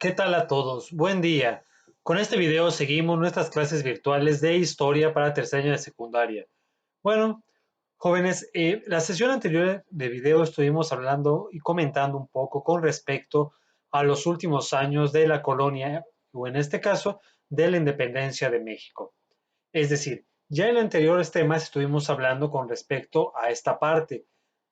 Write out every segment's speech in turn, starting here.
¿Qué tal a todos? Buen día. Con este video seguimos nuestras clases virtuales de historia para tercer año de secundaria. Bueno, jóvenes, la sesión anterior de video estuvimos hablando y comentando un poco con respecto a los últimos años de la colonia, o en este caso, de la independencia de México. Es decir, ya en anteriores temas estuvimos hablando con respecto a esta parte,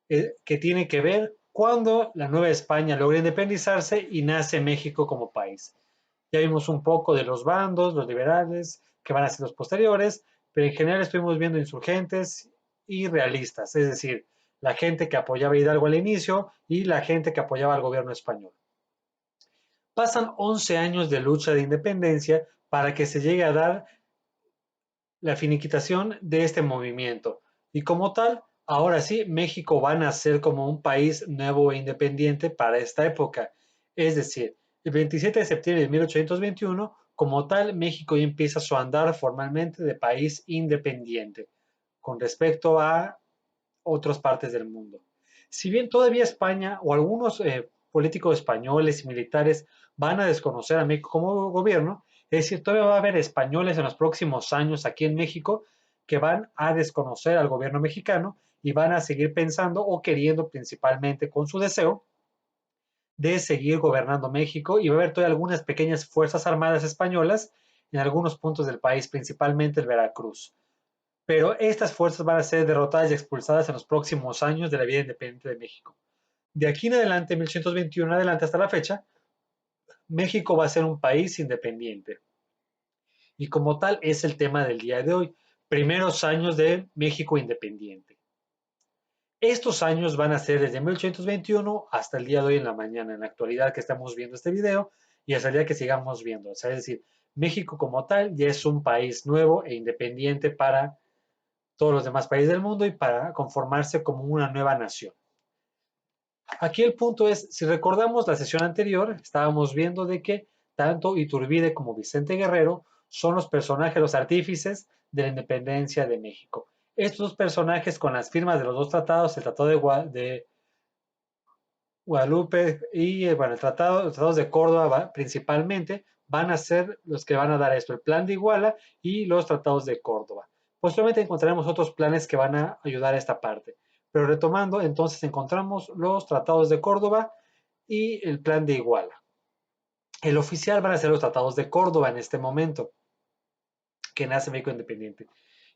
que tiene que ver cuando la Nueva España logra independizarse y nace México como país. Ya vimos un poco de los bandos, los liberales, que van a ser los posteriores, pero en general estuvimos viendo insurgentes y realistas, es decir, la gente que apoyaba a Hidalgo al inicio y la gente que apoyaba al gobierno español. Pasan 11 años de lucha de independencia para que se llegue a dar la finiquitación de este movimiento. Y como tal, ahora sí, México va a nacer como un país nuevo e independiente para esta época. Es decir, el 27 de septiembre de 1821, como tal, México ya empieza su andar formalmente de país independiente con respecto a otras partes del mundo. Si bien todavía España o algunos políticos españoles y militares van a desconocer a México como gobierno, es decir, todavía va a haber españoles en los próximos años aquí en México que van a desconocer al gobierno mexicano y van a seguir pensando o queriendo principalmente con su deseo de seguir gobernando México y va a haber todavía algunas pequeñas fuerzas armadas españolas en algunos puntos del país, principalmente el Veracruz. Pero estas fuerzas van a ser derrotadas y expulsadas en los próximos años de la vida independiente de México. De aquí en adelante, 1821 en adelante hasta la fecha, México va a ser un país independiente. Y como tal es el tema del día de hoy, primeros años de México independiente. Estos años van a ser desde 1821 hasta el día de hoy en la mañana, en la actualidad que estamos viendo este video y hasta el día que sigamos viendo. O sea, es decir, México como tal ya es un país nuevo e independiente para todos los demás países del mundo y para conformarse como una nueva nación. Aquí el punto es, si recordamos la sesión anterior, estábamos viendo de que tanto Iturbide como Vicente Guerrero son los personajes, los artífices de la independencia de México. Estos dos personajes con las firmas de los dos tratados, el Tratado de Guadalupe y bueno, los tratados de Córdoba principalmente, van a ser los que van a dar esto, el plan de Iguala y los tratados de Córdoba. Posteriormente encontraremos otros planes que van a ayudar a esta parte. Pero retomando, entonces encontramos los tratados de Córdoba y el plan de Iguala. El oficial van a ser los tratados de Córdoba en este momento, que nace México independiente.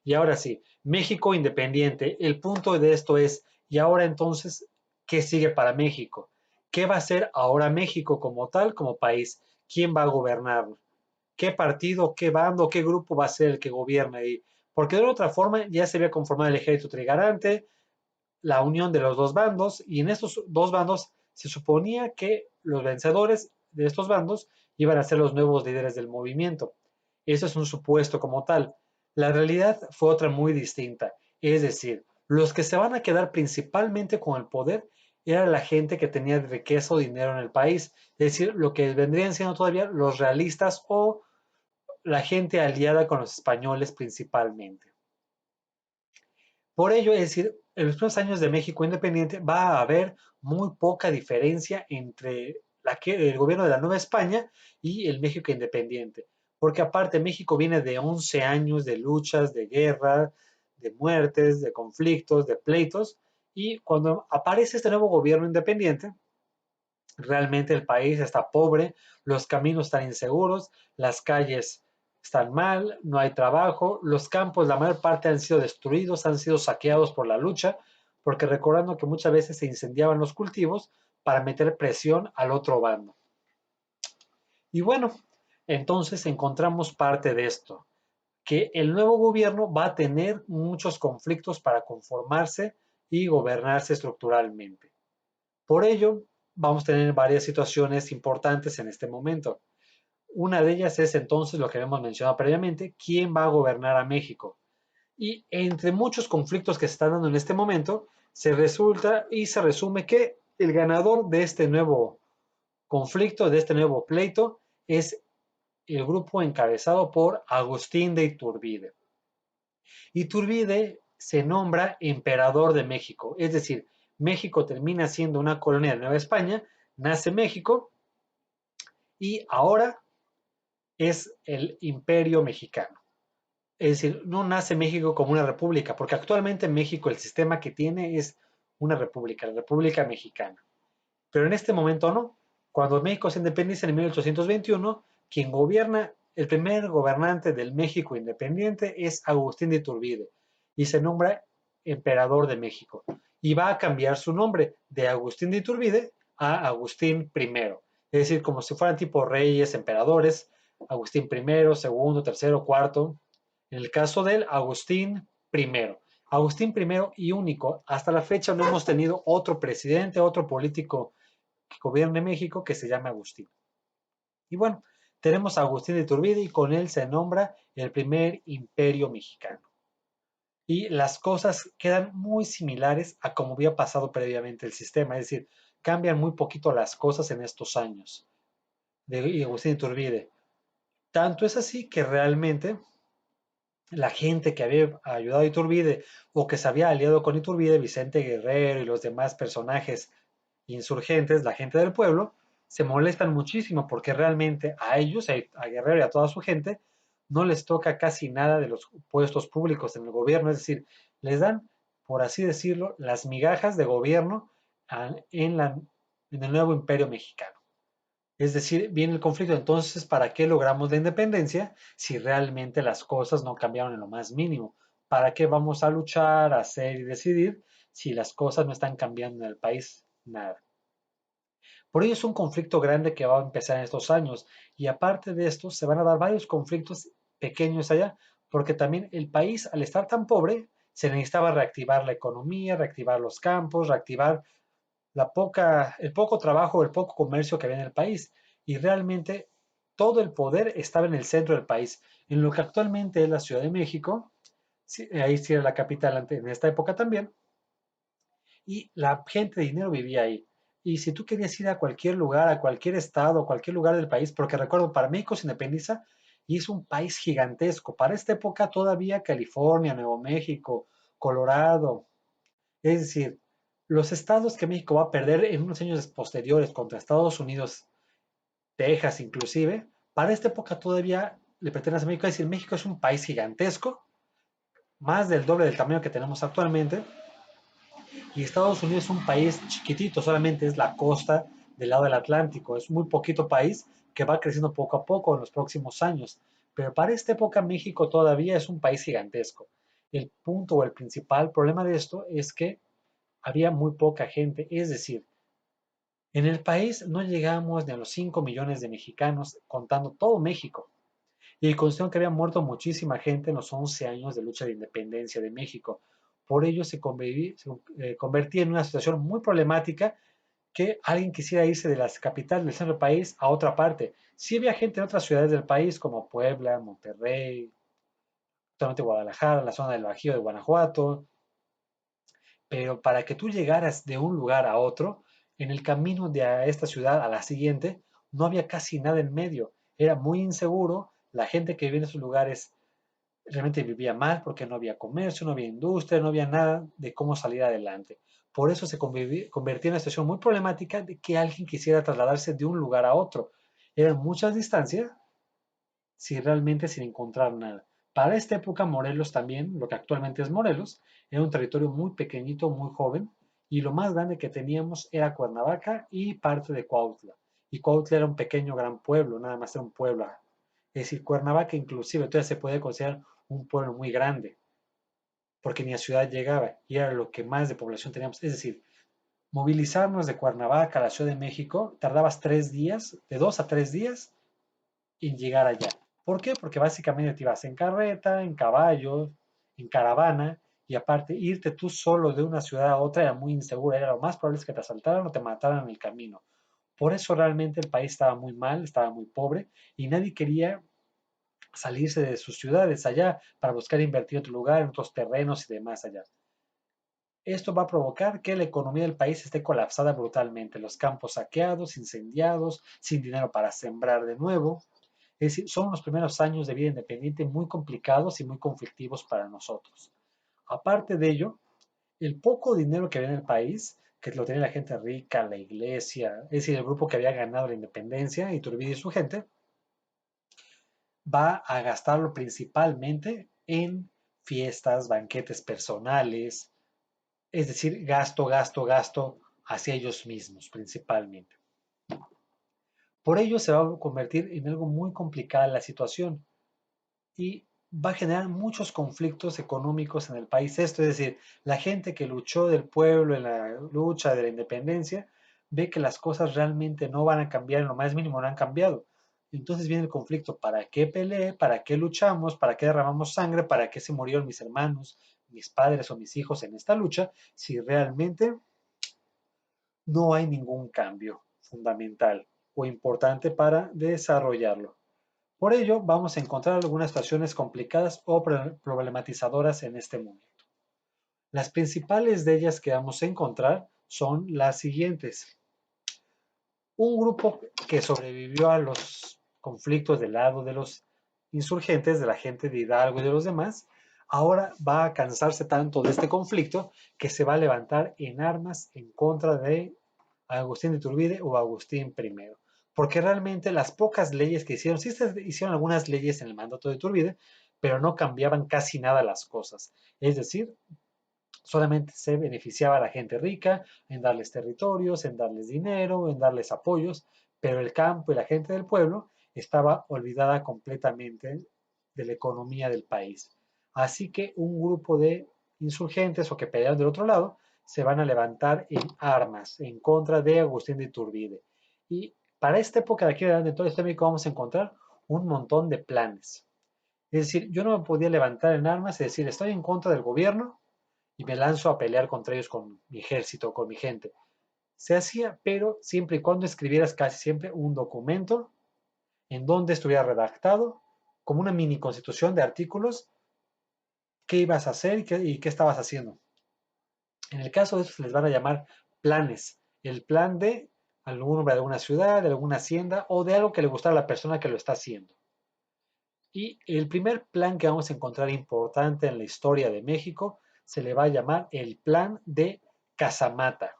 Y ahora sí, México independiente, el punto de esto es, y ahora entonces, ¿qué sigue para México? ¿Qué va a ser ahora México como tal, como país? ¿Quién va a gobernar? ¿Qué partido, qué bando, qué grupo va a ser el que gobierne ahí? Porque de otra forma ya se había conformado el ejército trigarante, la unión de los dos bandos, y en estos dos bandos se suponía que los vencedores de estos bandos iban a ser los nuevos líderes del movimiento. Eso es un supuesto como tal. La realidad fue otra muy distinta. Es decir, los que se van a quedar principalmente con el poder era la gente que tenía riqueza o dinero en el país. Es decir, lo que vendrían siendo todavía los realistas o la gente aliada con los españoles principalmente. Por ello, es decir, en los primeros años de México independiente va a haber muy poca diferencia entre el gobierno de la Nueva España y el México independiente, porque aparte México viene de 11 años de luchas, de guerra, de muertes, de conflictos, de pleitos, y cuando aparece este nuevo gobierno independiente, realmente el país está pobre, los caminos están inseguros, las calles están mal, no hay trabajo, los campos, la mayor parte han sido destruidos, han sido saqueados por la lucha, porque recordando que muchas veces se incendiaban los cultivos para meter presión al otro bando. Y bueno, entonces encontramos parte de esto, que el nuevo gobierno va a tener muchos conflictos para conformarse y gobernarse estructuralmente. Por ello, vamos a tener varias situaciones importantes en este momento. Una de ellas es entonces lo que hemos mencionado previamente, quién va a gobernar a México. Y entre muchos conflictos que se están dando en este momento, se resulta y se resume que el ganador de este nuevo conflicto, de este nuevo pleito, es el grupo encabezado por Agustín de Iturbide. Iturbide se nombra emperador de México, es decir, México termina siendo una colonia de Nueva España, nace México y ahora es el Imperio Mexicano. Es decir, no nace México como una república, porque actualmente México el sistema que tiene es una república, la República Mexicana. Pero en este momento no. Cuando México se independiza en 1821, quien gobierna, el primer gobernante del México independiente es Agustín de Iturbide y se nombra emperador de México. Y va a cambiar su nombre de Agustín de Iturbide a Agustín I. Es decir, como si fueran tipo reyes, emperadores, Agustín I, segundo, tercero, cuarto. En el caso del Agustín I. Agustín I y único. Hasta la fecha no hemos tenido otro presidente, otro político que gobierne México que se llama Agustín. Y bueno, tenemos a Agustín de Iturbide y con él se nombra el primer imperio mexicano. Y las cosas quedan muy similares a como había pasado previamente el sistema, es decir, cambian muy poquito las cosas en estos años de Agustín de Iturbide. Tanto es así que realmente la gente que había ayudado a Iturbide o que se había aliado con Iturbide, Vicente Guerrero y los demás personajes insurgentes, la gente del pueblo, se molestan muchísimo porque realmente a ellos, a Guerrero y a toda su gente, no les toca casi nada de los puestos públicos en el gobierno, es decir, les dan, por así decirlo, las migajas de gobierno en el nuevo imperio mexicano. Es decir, viene el conflicto, entonces, ¿para qué logramos la independencia si realmente las cosas no cambiaron en lo más mínimo? ¿Para qué vamos a luchar, a hacer y decidir si las cosas no están cambiando en el país? Nada. Por ello es un conflicto grande que va a empezar en estos años y aparte de esto se van a dar varios conflictos pequeños allá, porque también el país al estar tan pobre se necesitaba reactivar la economía, reactivar los campos, reactivar el poco trabajo, el poco comercio que había en el país y realmente todo el poder estaba en el centro del país, en lo que actualmente es la Ciudad de México, ahí sí era la capital en esta época también, y la gente de dinero vivía ahí. Y si tú querías ir a cualquier lugar, a cualquier estado, a cualquier lugar del país, porque recuerdo, para México se independiza y es un país gigantesco. Para esta época todavía California, Nuevo México, Colorado, es decir, los estados que México va a perder en unos años posteriores contra Estados Unidos, Texas inclusive, para esta época todavía le pertenece a México. Es decir, México es un país gigantesco, más del doble del tamaño que tenemos actualmente, y Estados Unidos es un país chiquitito, solamente es la costa del lado del Atlántico, es muy poquito país que va creciendo poco a poco en los próximos años. Pero para esta época México todavía es un país gigantesco. El punto o el principal problema de esto es que había muy poca gente, es decir, en el país no llegamos ni a los 5 millones de mexicanos contando todo México. Y considero que había muerto muchísima gente en los 11 años de lucha de independencia de México. Por ello se convertía en una situación muy problemática que alguien quisiera irse de las capitales del centro del país a otra parte. Sí había gente en otras ciudades del país como Puebla, Monterrey, actualmente Guadalajara, la zona del Bajío de Guanajuato, pero para que tú llegaras de un lugar a otro, en el camino de esta ciudad a la siguiente, no había casi nada en medio. Era muy inseguro, la gente que vivía en esos lugares realmente vivía mal porque no había comercio, no había industria, no había nada de cómo salir adelante. Por eso se convertía en una situación muy problemática de que alguien quisiera trasladarse de un lugar a otro. Eran muchas distancias si realmente sin encontrar nada. Para esta época Morelos también, lo que actualmente es Morelos, era un territorio muy pequeñito, muy joven, y lo más grande que teníamos era Cuernavaca y parte de Cuautla. Y Cuautla era un pequeño gran pueblo, nada más era un pueblo. Es decir, Cuernavaca inclusive todavía se puede considerar un pueblo muy grande, porque ni a ciudad llegaba y era lo que más de población teníamos. Es decir, movilizarnos de Cuernavaca a la Ciudad de México tardabas 3 días, de 2 a 3 días, en llegar allá. ¿Por qué? Porque básicamente te ibas en carreta, en caballo, en caravana, y aparte irte tú solo de una ciudad a otra era muy inseguro, era lo más probable es que te asaltaran o te mataran en el camino. Por eso realmente el país estaba muy mal, estaba muy pobre, y nadie quería salirse de sus ciudades allá para buscar invertir en otro lugar, en otros terrenos y demás allá. Esto va a provocar que la economía del país esté colapsada brutalmente, los campos saqueados, incendiados, sin dinero para sembrar de nuevo. Es decir, son los primeros años de vida independiente muy complicados y muy conflictivos para nosotros. Aparte de ello, el poco dinero que había en el país que lo tenía la gente rica, la iglesia, es decir, el grupo que había ganado la independencia, Iturbide y su gente, va a gastarlo principalmente en fiestas, banquetes personales, es decir, gasto, gasto, gasto hacia ellos mismos principalmente. Por ello se va a convertir en algo muy complicada la situación y va a generar muchos conflictos económicos en el país. Esto es decir, la gente que luchó del pueblo en la lucha de la independencia ve que las cosas realmente no van a cambiar, en lo más mínimo no han cambiado. Entonces viene el conflicto, ¿para qué peleé? ¿Para qué luchamos? ¿Para qué derramamos sangre? ¿Para qué se murieron mis hermanos, mis padres o mis hijos en esta lucha? Si realmente no hay ningún cambio fundamental o importante para desarrollarlo. Por ello, vamos a encontrar algunas situaciones complicadas o problematizadoras en este momento. Las principales de ellas que vamos a encontrar son las siguientes. Un grupo que sobrevivió a los conflictos del lado de los insurgentes, de la gente de Hidalgo y de los demás, ahora va a cansarse tanto de este conflicto que se va a levantar en armas en contra de Agustín de Iturbide o Agustín I. Porque realmente las pocas leyes que hicieron, sí se hicieron algunas leyes en el mandato de Iturbide, pero no cambiaban casi nada las cosas. Es decir, solamente se beneficiaba a la gente rica en darles territorios, en darles dinero, en darles apoyos, pero el campo y la gente del pueblo estaba olvidada completamente de la economía del país. Así que un grupo de insurgentes o que pelearon del otro lado se van a levantar en armas en contra de Agustín de Iturbide. Y para esta época de aquí de todo este México vamos a encontrar un montón de planes. Es decir, yo no me podía levantar en armas y decir estoy en contra del gobierno y me lanzo a pelear contra ellos con mi ejército, con mi gente. Se hacía, pero siempre y cuando escribieras casi siempre un documento en donde estuviera redactado como una mini constitución de artículos qué ibas a hacer y qué estabas haciendo. En el caso de eso se les van a llamar planes. El plan de algún nombre de alguna ciudad, de alguna hacienda o de algo que le gustara a la persona que lo está haciendo. Y el primer plan que vamos a encontrar importante en la historia de México se le va a llamar el plan de Casamata.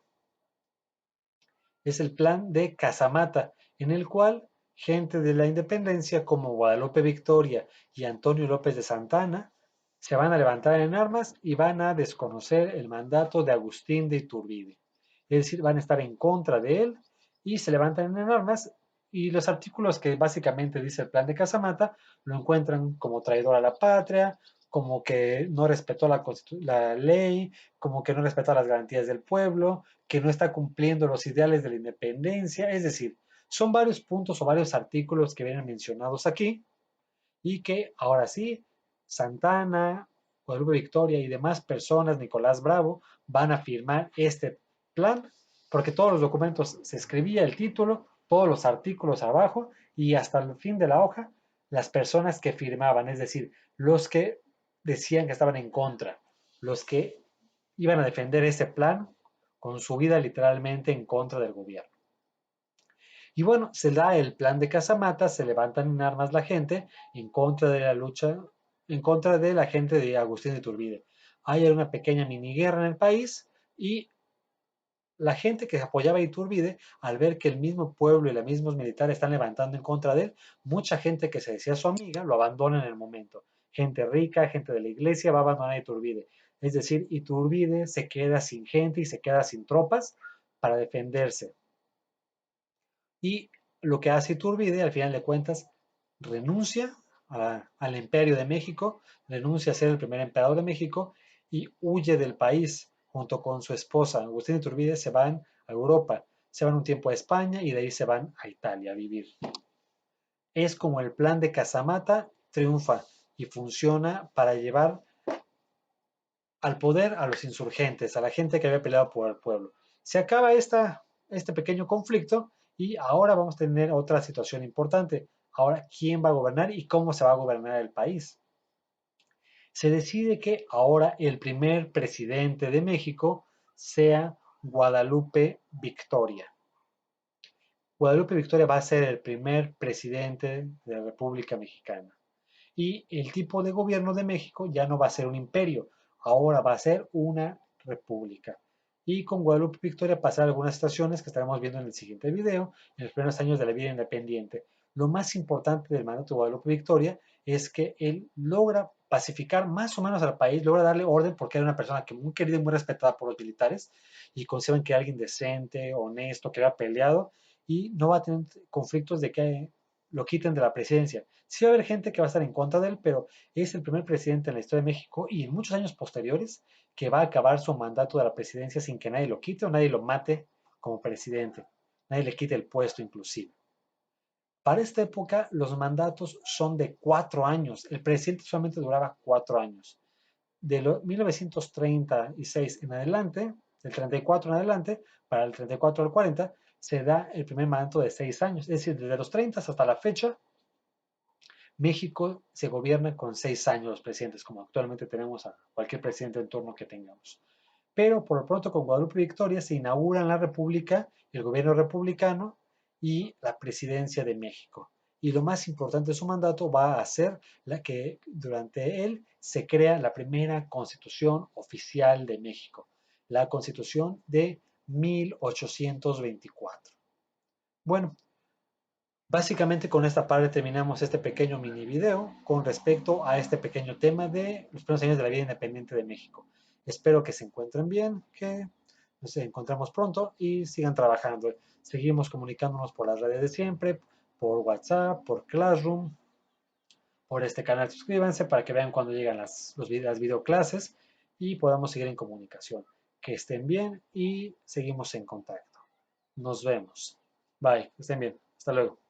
Es el plan de Casamata, en el cual gente de la independencia como Guadalupe Victoria y Antonio López de Santana se van a levantar en armas y van a desconocer el mandato de Agustín de Iturbide. Es decir, van a estar en contra de él y se levantan en armas y los artículos que básicamente dice el plan de Casamata lo encuentran como traidor a la patria, como que no respetó la ley, como que no respetó las garantías del pueblo, que no está cumpliendo los ideales de la independencia. Es decir, son varios puntos o varios artículos que vienen mencionados aquí y que ahora sí, Santana, Guadalupe Victoria y demás personas, Nicolás Bravo, van a firmar este plan porque todos los documentos se escribía el título, todos los artículos abajo y hasta el fin de la hoja, las personas que firmaban, es decir, los que decían que estaban en contra, los que iban a defender ese plan con su vida literalmente en contra del gobierno. Y bueno, se da el plan de Casamata, se levantan en armas la gente en contra de la lucha, en contra de la gente de Agustín de Iturbide. Hay una pequeña mini guerra en el país y la gente que apoyaba a Iturbide, al ver que el mismo pueblo y los mismos militares están levantando en contra de él, mucha gente que se decía su amiga lo abandona en el momento. Gente rica, gente de la iglesia va a abandonar a Iturbide. Es decir, Iturbide se queda sin gente y se queda sin tropas para defenderse. Y lo que hace Iturbide, al final de cuentas, renuncia al imperio de México, renuncia a ser el primer emperador de México y huye del país junto con su esposa. Agustín Iturbide se van a Europa, se van un tiempo a España y de ahí se van a Italia a vivir. Es como el plan de Casamata triunfa y funciona para llevar al poder a los insurgentes, a la gente que había peleado por el pueblo. Se acaba este pequeño conflicto y ahora vamos a tener otra situación importante. Ahora, ¿quién va a gobernar y cómo se va a gobernar el país? Se decide que ahora el primer presidente de México sea Guadalupe Victoria. Guadalupe Victoria va a ser el primer presidente de la República Mexicana. Y el tipo de gobierno de México ya no va a ser un imperio, ahora va a ser una república. Y con Guadalupe Victoria pasar algunas situaciones que estaremos viendo en el siguiente video, en los primeros años de la vida independiente. Lo más importante del mandato de Guadalupe Victoria es que él logra pacificar más o menos al país, logra darle orden porque era una persona que muy querida y muy respetada por los militares y consideran que era alguien decente, honesto, que había peleado y no va a tener conflictos de que lo quiten de la presidencia. Sí va a haber gente que va a estar en contra de él, pero es el primer presidente en la historia de México y en muchos años posteriores que va a acabar su mandato de la presidencia sin que nadie lo quite o nadie lo mate como presidente. Nadie le quite el puesto inclusive. Para esta época los mandatos son de 4 años. El presidente solamente duraba 4 años. De 1936 en adelante, del 34 en adelante, para el 34 al 40, se da el primer mandato de 6 años. Es decir, desde los 30 hasta la fecha, México se gobierna con 6 años los presidentes, como actualmente tenemos a cualquier presidente en turno que tengamos. Pero por lo pronto con Guadalupe Victoria se inauguran la República, el gobierno republicano y la presidencia de México. Y lo más importante de su mandato va a ser la que durante él se crea la primera constitución oficial de México, la constitución de 1824. Bueno, básicamente con esta parte terminamos este pequeño mini video con respecto a este pequeño tema de los primeros años de la vida independiente de México. Espero que se encuentren bien, que nos encontremos pronto y sigan trabajando. Seguimos comunicándonos por las redes de siempre, por WhatsApp, por Classroom, por este canal. Suscríbanse para que vean cuando llegan las videoclases y podamos seguir en comunicación. Que estén bien y seguimos en contacto. Nos vemos. Bye, que estén bien. Hasta luego.